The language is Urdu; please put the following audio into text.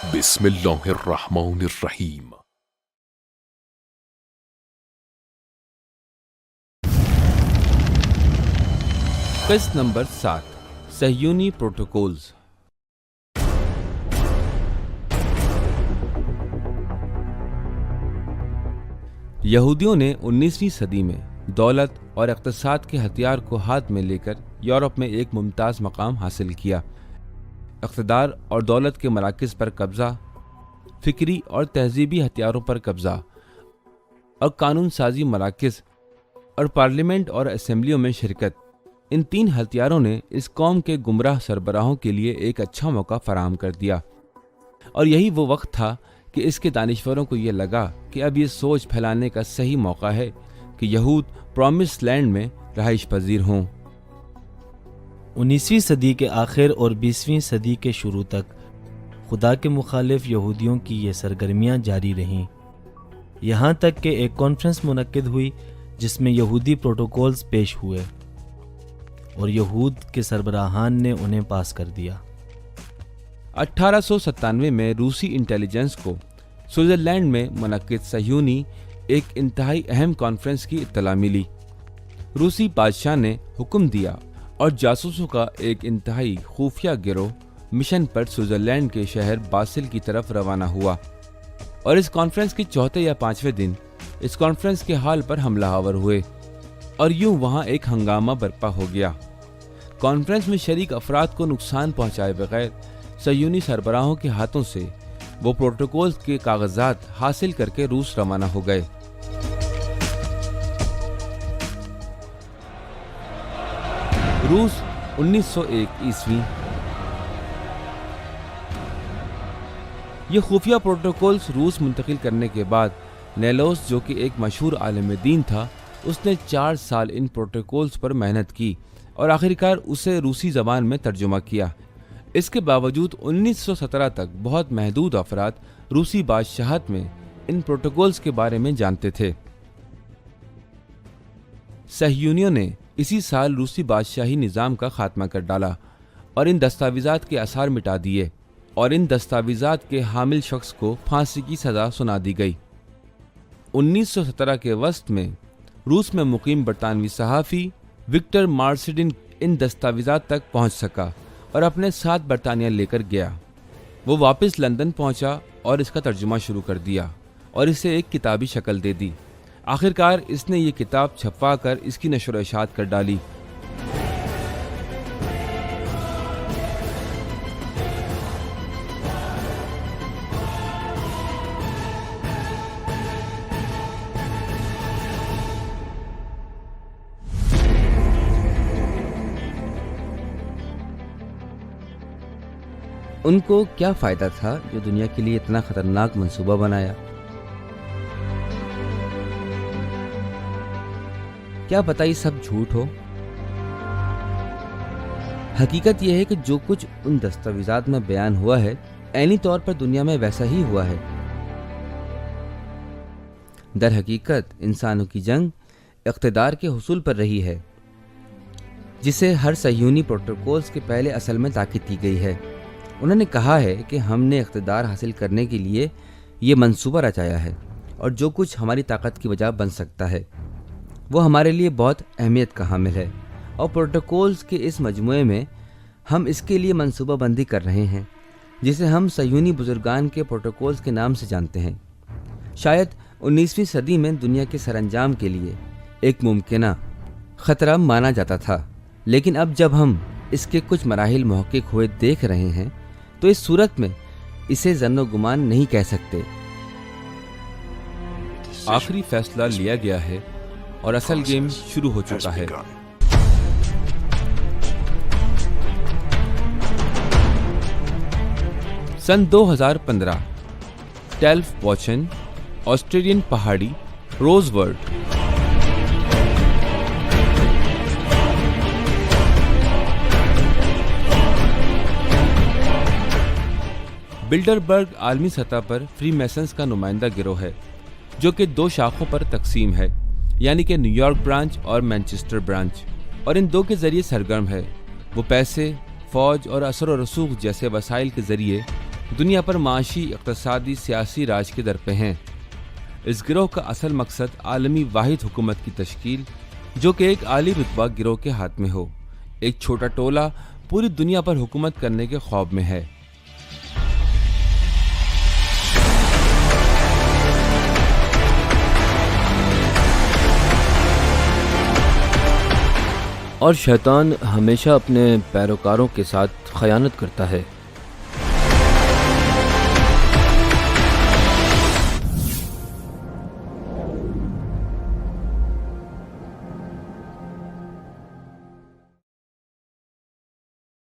بسم اللہ الرحمن الرحیم۔ قسط نمبر 7 صہیونی پروٹوکولز۔ یہودیوں نے 19ویں صدی میں دولت اور اقتصاد کے ہتھیار کو ہاتھ میں لے کر یورپ میں ایک ممتاز مقام حاصل کیا۔ اقتدار اور دولت کے مراکز پر قبضہ، فکری اور تہذیبی ہتھیاروں پر قبضہ، اور قانون سازی مراکز اور پارلیمنٹ اور اسمبلیوں میں شرکت، ان 3 ہتھیاروں نے اس قوم کے گمراہ سربراہوں کے لیے ایک اچھا موقع فراہم کر دیا۔ اور یہی وہ وقت تھا کہ اس کے دانشوروں کو یہ لگا کہ اب یہ سوچ پھیلانے کا صحیح موقع ہے کہ یہود پرومس لینڈ میں رہائش پذیر ہوں۔ 19ویں صدی کے آخر اور 20ویں صدی کے شروع تک خدا کے مخالف یہودیوں کی یہ سرگرمیاں جاری رہیں، یہاں تک کہ ایک کانفرنس منعقد ہوئی جس میں یہودی پروٹوکولز پیش ہوئے اور یہود کے سربراہان نے انہیں پاس کر دیا۔ 1897 میں روسی انٹیلیجنس کو سوئٹزرلینڈ میں منعقد صہیونی ایک انتہائی اہم کانفرنس کی اطلاع ملی۔ روسی بادشاہ نے حکم دیا اور جاسوسوں کا ایک انتہائی خفیہ گروہ مشن پر سوئٹزرلینڈ کے شہر باسل کی طرف روانہ ہوا، اور اس کانفرنس کے چوتھے یا 5ویں دن اس کانفرنس کے ہال پر حملہ آور ہوئے، اور یوں وہاں ایک ہنگامہ برپا ہو گیا۔ کانفرنس میں شریک افراد کو نقصان پہنچائے بغیر صہیونی سربراہوں کے ہاتھوں سے وہ پروٹوکول کے کاغذات حاصل کر کے روس روانہ ہو گئے۔ روس 1901 عیسوی۔ یہ خفیہ پروٹوکولز روس منتقل کرنے کے بعد نیلوس، جو کہ ایک مشہور عالم دین تھا، اس نے 4 سال ان پروٹوکولز پر محنت کی اور آخرکار اسے روسی زبان میں ترجمہ کیا۔ اس کے باوجود 1917 تک بہت محدود افراد روسی بادشاہت میں ان پروٹوکولز کے بارے میں جانتے تھے۔ صہیونیوں نے اسی سال روسی بادشاہی نظام کا خاتمہ کر ڈالا اور ان دستاویزات کے آثار مٹا دیے، اور ان دستاویزات کے حامل شخص کو پھانسی کی سزا سنا دی گئی۔ 1917 کے وسط میں روس میں مقیم برطانوی صحافی وکٹر مارسڈن ان دستاویزات تک پہنچ سکا اور اپنے ساتھ برطانیہ لے کر گیا۔ وہ واپس لندن پہنچا اور اس کا ترجمہ شروع کر دیا اور اسے ایک کتابی شکل دے دی۔ آخرکار اس نے یہ کتاب چھپوا کر اس کی نشر و اشاعت کر ڈالی۔ ان کو کیا فائدہ تھا جو دنیا کے لیے اتنا خطرناک منصوبہ بنایا؟ کیا پتہ یہ سب جھوٹ ہو؟ حقیقت یہ ہے کہ جو کچھ ان دستاویزات میں بیان ہوا ہے عینی طور پر دنیا میں ویسا ہی ہوا ہے۔ در حقیقت انسانوں کی جنگ اقتدار کے حصول پر رہی ہے، جسے ہر صہیونی پروٹوکولز کے پہلے اصل میں تاکید دی گئی ہے۔ انہوں نے کہا ہے کہ ہم نے اقتدار حاصل کرنے کے لیے یہ منصوبہ رچایا ہے، اور جو کچھ ہماری طاقت کی وجہ بن سکتا ہے وہ ہمارے لیے بہت اہمیت کا حامل ہے، اور پروٹوکولز کے اس مجموعے میں ہم اس کے لیے منصوبہ بندی کر رہے ہیں جسے ہم صہیونی بزرگان کے پروٹوکولز کے نام سے جانتے ہیں۔ شاید 19ویں صدی میں دنیا کے سر انجام کے لیے ایک ممکنہ خطرہ مانا جاتا تھا، لیکن اب جب ہم اس کے کچھ مراحل محقق ہوئے دیکھ رہے ہیں تو اس صورت میں اسے ظن و گمان نہیں کہہ سکتے۔ آخری فیصلہ لیا گیا ہے اور اصل گیم شروع ہو چکا ہے۔ سن 2015 ٹیلف واچن، آسٹریلین پہاڑی روز ورڈ۔ بلڈربرگ عالمی سطح پر فری میسنز کا نمائندہ گروہ ہے جو کہ 2 شاخوں پر تقسیم ہے، یعنی کہ نیو یارک برانچ اور مینچسٹر برانچ، اور ان 2 کے ذریعے سرگرم ہے۔ وہ پیسے، فوج اور اثر و رسوخ جیسے وسائل کے ذریعے دنیا پر معاشی، اقتصادی، سیاسی راج کے در پہ ہیں۔ اس گروہ کا اصل مقصد عالمی واحد حکومت کی تشکیل، جو کہ ایک عالی رتبہ گروہ کے ہاتھ میں ہو۔ ایک چھوٹا ٹولہ پوری دنیا پر حکومت کرنے کے خواب میں ہے۔ اور شیطان ہمیشہ اپنے پیروکاروں کے ساتھ خیانت کرتا ہے۔